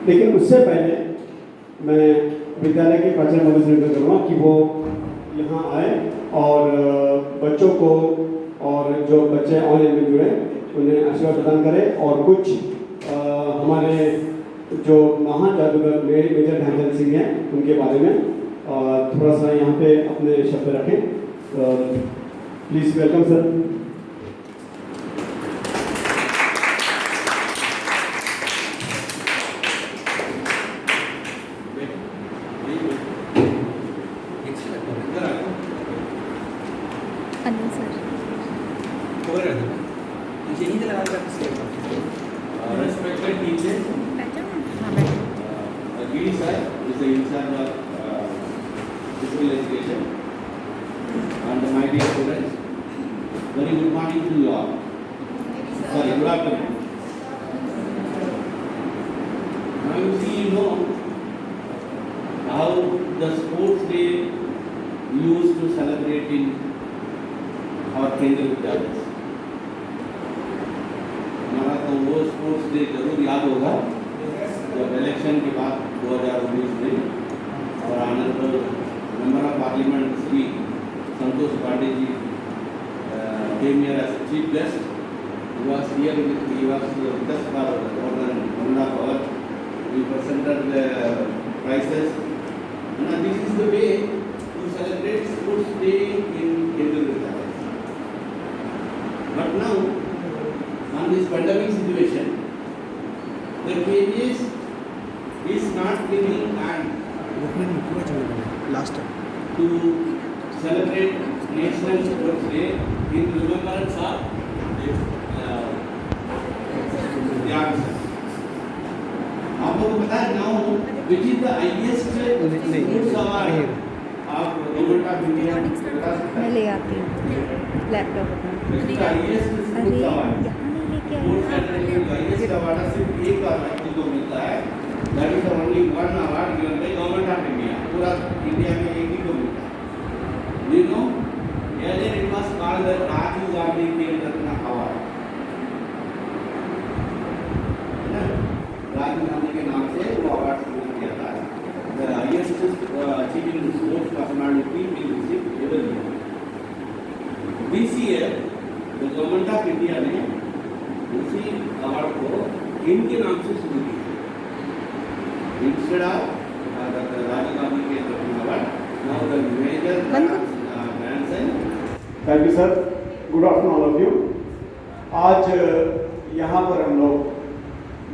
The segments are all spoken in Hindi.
लेकिन उससे पहले मैं विद्यालय के प्राचार्य महोदय से निवेदन करूँगा कि वो यहाँ आए और बच्चों को और जो बच्चे ऑनलाइन में जुड़े उन्हें आशीर्वाद प्रदान करें और कुछ हमारे जो महान जादूगर मेजर ध्यानचंद सिंह हैं उनके बारे में थोड़ा सा यहाँ पे अपने शब्द रखें। Please welcome sir. Respected teachers, Giri sir is the in charge of physical education, and my dear students, very good morning to you all. Sorry, good afternoon. Now you see, you know how the sports day we used to celebrate in our Kendra Vidyalaya. तो वो स्पोर्ट्स डे जरूर याद होगा जब इलेक्शन के बाद 2019 में और honourable member of parliament Shri Santosh Pandey ji came here as chief guest. He was here with us for more than 1.5 hours. We presented the prizes. And this is the way to celebrate sports day in Kendra. But now, on this pandemic situation, the KBS is not bringing time to celebrate National Sports Day in remembrance of the answer. आपको पता है now which is the highest sports award of Government of India? मैं ले आती हूँ laptop Which is the highest sports award? Sports category का हाईएस्ट अवार्ड सिर्फ एक व्यक्ति को मिलता है, that is only one award given by government of India. पूरा इंडिया में एक ही को मिलता है। You know earlier it was called the Rajiv Gandhi Khel Ratna award, है ना, राजीव गांधी के नाम से वो अवार्ड शुरू किया था। The highest achieving sports personality will receive every year. This year the government of India ने उसी अवार्ड को इनके नाम से शुरू किया। इंस्टेड ऑफ राजीव गांधी के award, now the major Dhyanchand. Thank you sir. Good afternoon all of you. आज यहाँ पर हम लोग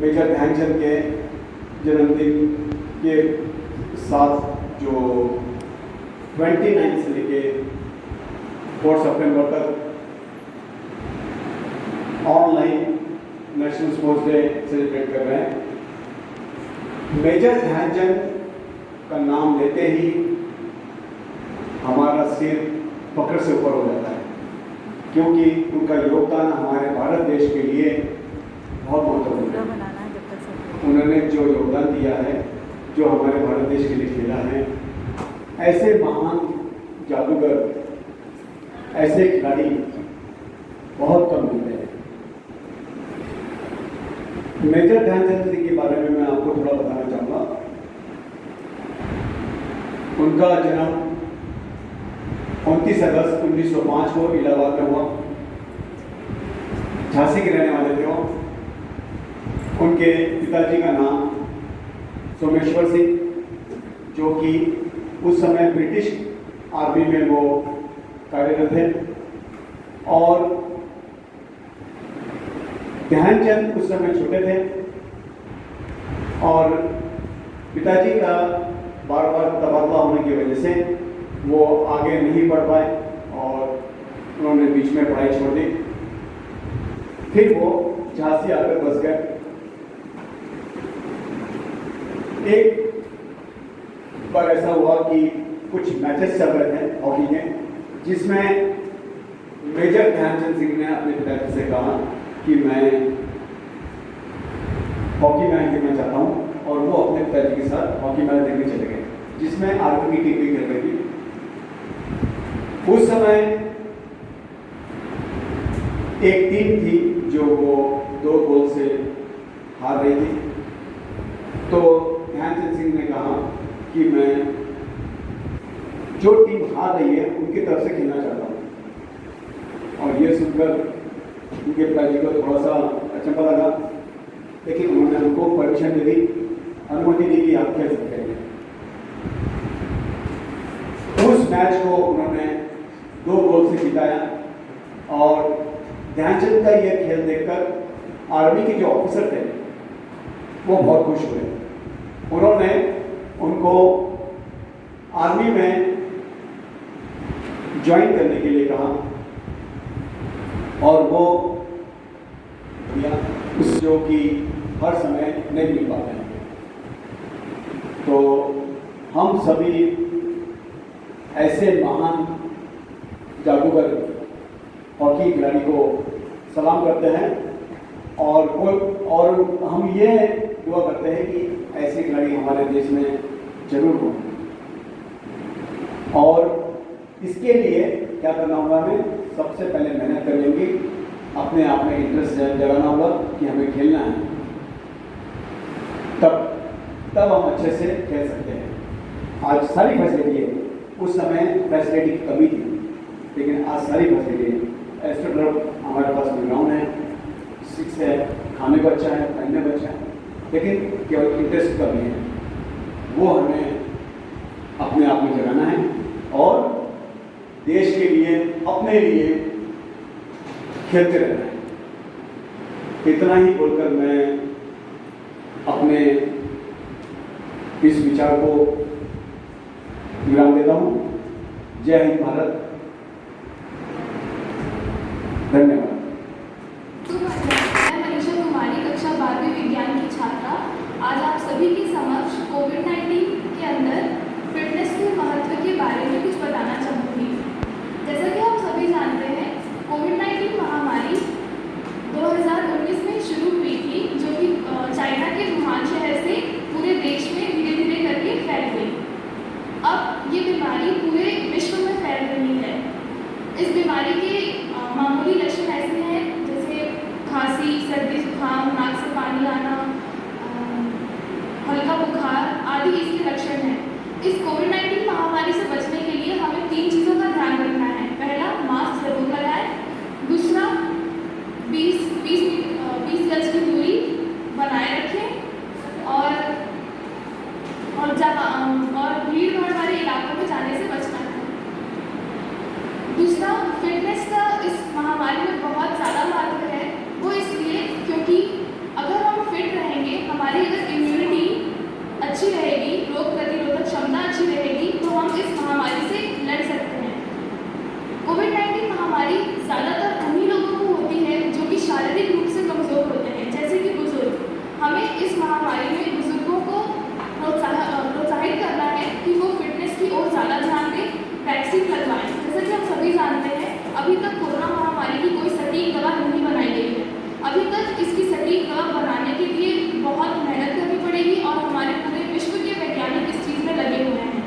मेजर ध्यानचंद के जन्मदिन के साथ जो 29 से लेके 4 सितंबर तक online national sports day celebrate कर रहे हैं। मेजर ध्यानचंद का नाम लेते ही हमारा सिर फक्र से ऊपर हो जाता है, क्योंकि उनका योगदान हमारे भारत देश के लिए बहुत महत्वपूर्ण है। उन्होंने जो योगदान दिया है, जो हमारे भारत देश के लिए खेला है, ऐसे महान जादूगर, ऐसे खिलाड़ी बहुत कम मिलते हैं। मेजर ध्यानचंद जी के बारे में मैं आपको थोड़ा बताना चाहूँगा। उनका जन्म 29 अगस्त 1905 को इलाहाबाद में हुआ। झांसी के रहने वाले थे वो। उनके पिताजी का नाम सोमेश्वर सिंह, जो कि उस समय ब्रिटिश आर्मी में वो कार्यरत थे। और ध्यानचंद उस समय छोटे थे और पिताजी का बार बार तबादला होने की वजह से वो आगे नहीं बढ़ पाए और उन्होंने बीच में पढ़ाई छोड़ दी। फिर वो झांसी आकर बस गए। एक बार ऐसा हुआ कि कुछ मैचेस चल रहे थे हॉकी के, जिसमें मेजर ध्यानचंद सिंह ने अपने पिताजी से कहा कि मैं हॉकी मैच देखना चाहता हूँ, और वो अपने पिताजी के साथ हॉकी मैच देखने चले गए, जिसमें आर्मी की टीम भी खेल रही थी। उस समय एक टीम थी जो वो 2 गोल से हार रही उनके पिताजी को थोड़ा सा अचंभा लगा, लेकिन उन्होंने हमको परमिशन दे दी, अनुमति दी कि आप खेल सकते हैं। उस मैच को उन्होंने 2 गोल से जिताया और ध्यानचंद का यह खेल देखकर आर्मी के जो ऑफिसर थे वो बहुत खुश हुए। उन्होंने उनको आर्मी में ज्वाइन करने के लिए कहा और वो उस जो कि हर समय नहीं मिल पाते हैं। तो हम सभी ऐसे महान जादूगर हॉकी खिलाड़ी को सलाम करते हैं और हम ये दुआ करते हैं कि ऐसे खिलाड़ी हमारे देश में जरूर हों। और इसके लिए क्या करना होगा, हमें सबसे पहले मेहनत करनी होगी, अपने आप में इंटरेस्ट जगाना होगा कि हमें खेलना है, तब हम अच्छे से खेल सकते हैं। आज सारी फैसिलिटी है, उस समय फैसिलिटी की कमी थी, लेकिन आज सारी फैसिलिटी है। एस्ट्रोटर्फ हमारे पास ग्राउंड है, 6 है, खाने को अच्छा है, पहनने को अच्छा है, लेकिन केवल इंटरेस्ट कमी है, वो हमें अपने आप में जगाना है और देश के लिए, अपने लिए खेलते रहना है। इतना ही बोलकर मैं अपने इस विचार को विराम देता हूँ। जय हिंद भारत, धन्यवाद। मैं मनीषा कुमारी, कक्षा 12वीं विज्ञान की छात्रा, आज आप सभी के समक्ष कोविड-19 के अंदर फिटनेस के महत्व के बारे में कुछ बताना चाहूँगी। जैसा कि हम सभी जानते हैं, कोविड-19 महामारी 2019 में शुरू हुई थी, जो कि चाइना के वुहान शहर से पूरे देश में धीरे धीरे करके फैल गई। अब ये बीमारी पूरे विश्व में फैल रही है। इस बीमारी के मामूली लक्षण ऐसे हैं जैसे खांसी, सर्दी, जुकाम, नाक से पानी आना, हल्का बुखार आदि इसके लक्षण हैं। इस कोविड-19 महामारी से बचने के लिए हमें 3 चीज़ों का ध्यान रखना है। पहला, मास्क जरूर लगाएं। दूसरा, 20 गज की दूरी बनाए रखें और भीड़ भाड़ वाले इलाकों में जाने से बचना है। दूसरा, फिटनेस का इस महामारी में बहुत ज़्यादा महत्व है। वो इसलिए क्योंकि अगर हम फिट रहेंगे, हमारी अगर इम्यूनिटी अच्छी रहेगी, रोग प्रतिरोधक क्षमता अच्छी रहेगी, तो हम इस महामारी से लड़ सकते हैं। कोविड-19 महामारी ज़्यादातर उन्हीं लोगों को होती है जो कि शारीरिक रूप से कमज़ोर होते हैं, जैसे कि बुजुर्ग। हमें इस महामारी में बुजुर्गों को प्रोत्साहित करना है कि वो फिटनेस की ओर ज़्यादा ध्यान दें, वैक्सीन लगवाएं। जैसा कि हम सभी जानते हैं, अभी तक कोरोना महामारी की कोई सटीक दवा नहीं बनाई गई है। अभी तक इसकी सटीक दवा बनाने के लिए बहुत मेहनत करनी पड़ेगी और हमारे पूरे विश्व के वैज्ञानिक इस चीज़ में लगे हुए हैं।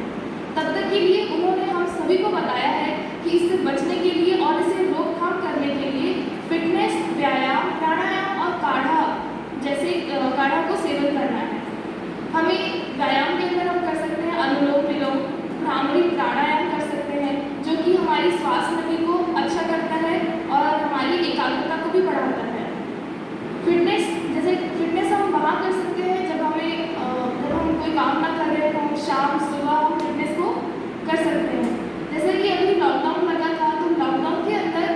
तब तक के लिए उन्होंने हम सभी को बताया है कि इससे बचने के लिए और इसे रोकथाम करने के लिए फिटनेस, व्यायाम, प्राणायाम और काढ़ा जैसे काढ़ा को सेवन करना है। हमें व्यायाम के अंदर हम कर सकते हैं अनुलोम विलोम, भ्रामरी प्राणायाम कर सकते हैं, जो कि हमारी श्वास नली को अच्छा करता है और हमारी एकाग्रता को भी बढ़ाता है। फिटनेस हम वहाँ कर सकते हैं जब हम कोई काम ना कर रहे हों, शाम सुबह हम फिटनेस को कर सकते हैं। जैसे कि अभी लॉकडाउन लगा था, तो लॉकडाउन के अंदर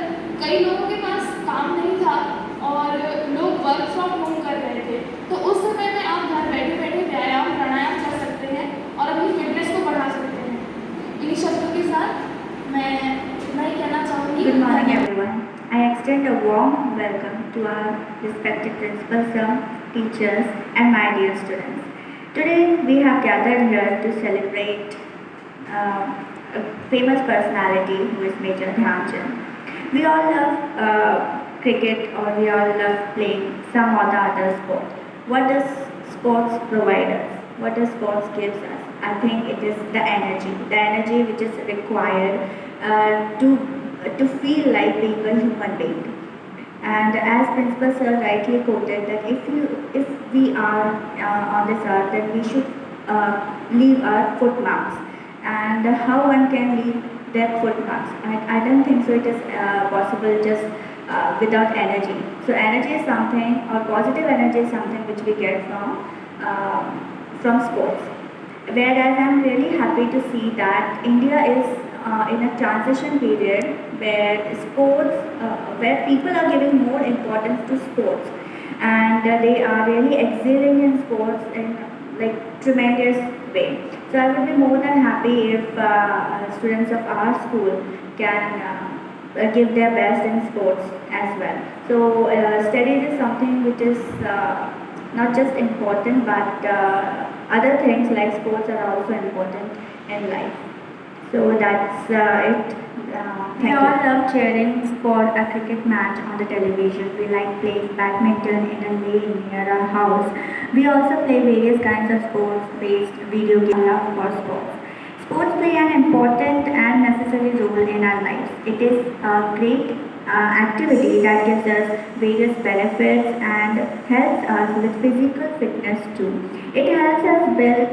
कई लोगों के पास काम नहीं था और लोग वर्क फ्रॉम होम कर रहे थे। तो उस समय में आप घर बैठे बैठे व्यायाम प्राणायाम कर सकते हैं और अपनी फिटनेस को बढ़ा सकते हैं। इन्हीं शब्दों के साथ मैं इतना ही कहना चाहूँगी। Good morning, everyone. I extend a warm welcome to our respected principal, sir, teachers, and my dear students. Today, we have gathered here to celebrate a famous personality who is Major Dhyan Chand. We all love cricket, or we all love playing some or the other sport. What does sports provide us? What does sports gives us? I think it is the energy which is required to feel like being a human being. And as Principal Sir rightly quoted, that if we are on this earth, then we should leave our footmarks. And how one can leave their footmarks? I don't think so it is possible just without energy. So energy is something, or positive energy is something which we get from sports. Whereas I'm really happy to see that India is in a transition period where where people are giving more importance to sports, and they are really excelling in sports in like tremendous way. So I would be more than happy if students of our school can give their best in sports as well. So studies is something which is not just important, but other things like sports are also important in life. So that's it. We all love cheering for a cricket match on the television. We like playing badminton in a lane near our house. We also play various kinds of sports-based video games. Love for sports. Sports play an important and necessary role in our lives. It is a great activity that gives us various benefits and helps us with physical fitness too. It helps us build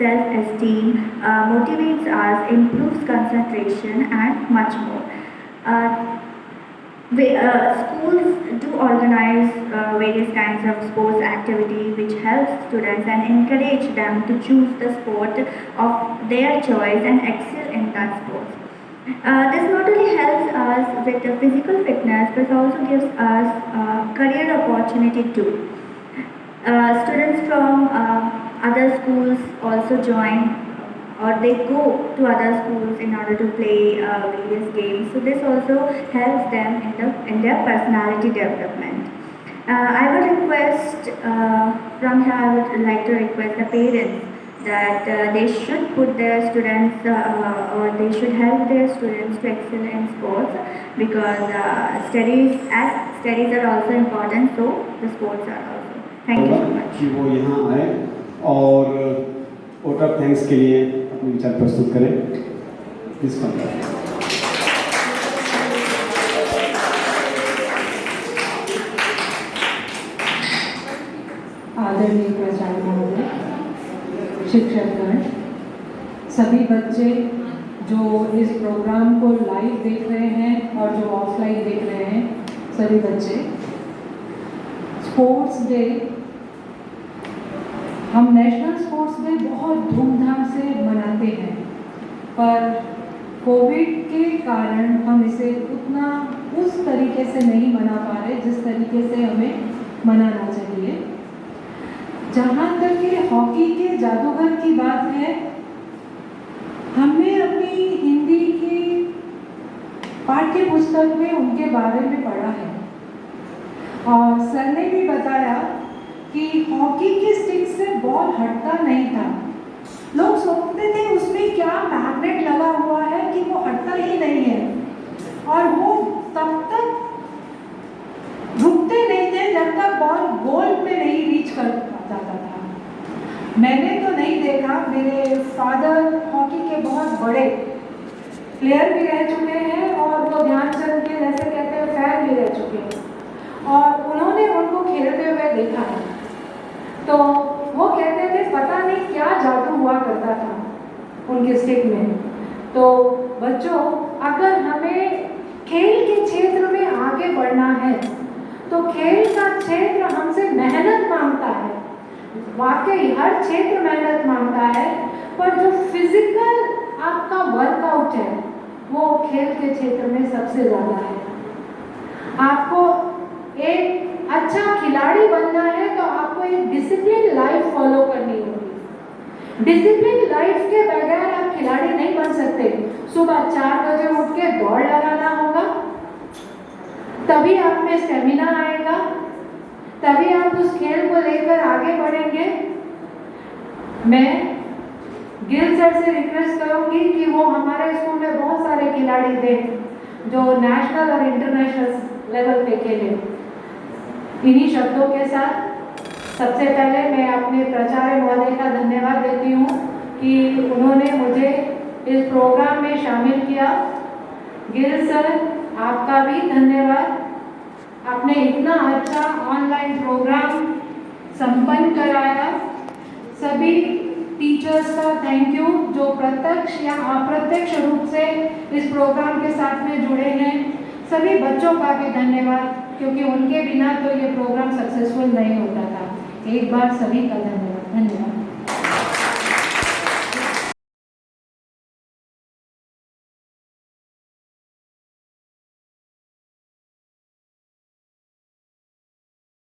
self-esteem, motivates us, improves concentration, and much more. Schools do organize various kinds of sports activity which helps students and encourage them to choose the sport of their choice and excel in that sport. This not only helps us with the physical fitness but also gives us career opportunity too. Students from other schools also join or they go to other schools in order to play various games. So this also helps them in their personality development. I would request from here, I would like to request the parents that they should put their students or they should help their students to excel in sports, because studies are also important, so the sports are also. Thank you so much. कि वो यहाँ आए और वोट ऑफ थैंक्स के लिए अपने विचार प्रस्तुत करें। प्लीज कम आदरणीय प्राचार्य महोदय, शिक्षकगण, सभी बच्चे जो इस प्रोग्राम को लाइव देख रहे हैं और जो ऑफलाइन देख रहे हैं, सभी बच्चे, स्पोर्ट्स डे, हम नेशनल स्पोर्ट्स डे बहुत धूमधाम से मनाते हैं, पर कोविड के कारण हम इसे उतना उस तरीके से नहीं मना पा रहे जिस तरीके से हमें मनाना चाहिए। जहाँ तक ये हॉकी के जादूगर की बात है, हमने अपनी हिंदी की पाठ्य पुस्तक में उनके बारे में पढ़ा है और सर ने भी बताया कि हॉकी के स्टिक से बॉल हटता नहीं था। लोग सोचते थे उसमें क्या मैग्नेट लगा हुआ है कि वो हटता ही नहीं है, और वो तब तक रुकते नहीं थे जब तक बॉल गोल में नहीं रीच कर जाता था। मैंने तो नहीं देखा, मेरे फादर हॉकी के बहुत बड़े प्लेयर भी रह चुके हैं और वो ध्यानचंद के जैसे कहते हैं फैन भी रह चुके हैं, और उन्होंने उनको खेलते हुए देखा है। तो वो कहते थे पता नहीं क्या जादू हुआ करता था उनके स्टिक में। तो बच्चों, अगर हमें खेल के क्षेत्र में आगे बढ़ना है तो खेल का क्षेत्र हमसे मेहनत मांगता है। वाकई हर क्षेत्र मेहनत मांगता है, पर जो फिजिकल आपका वर्कआउट है वो खेल के क्षेत्र में सबसे ज़्यादा है। आपको एक अच्छा खिलाड़ी बनना है तो आपको एक डिसिप्लिन लाइफ फॉलो करनी होगी। डिसिप्लिन लाइफ के बगैर आप खिलाड़ी नहीं बन सकते। सुबह 4 बजे उठ के दौड़ लगाना होगा, तभी आप में स्टेमिना आएगा, तभी आप उस खेल को लेकर आगे बढ़ेंगे। मैं गिल सर से रिक्वेस्ट करूंगी कि वो हमारे स्कूल में बहुत सारे खिलाड़ी थे जो नेशनल और इंटरनेशनल लेवल पे खेले। इन्हीं शब्दों के साथ सबसे पहले मैं अपने प्राचार्य महोदय का धन्यवाद देती हूँ कि उन्होंने मुझे इस प्रोग्राम में शामिल किया। गिल सर, आपका भी धन्यवाद। आपने इतना अच्छा ऑनलाइन प्रोग्राम संपन्न कराया। सभी टीचर्स का थैंक यू जो प्रत्यक्ष या अप्रत्यक्ष रूप से इस प्रोग्राम के साथ में जुड़े हैं। सभी बच्चों का भी धन्यवाद, क्योंकि उनके बिना तो ये प्रोग्राम सक्सेसफुल नहीं होता था। एक बार सभी का धन्यवाद।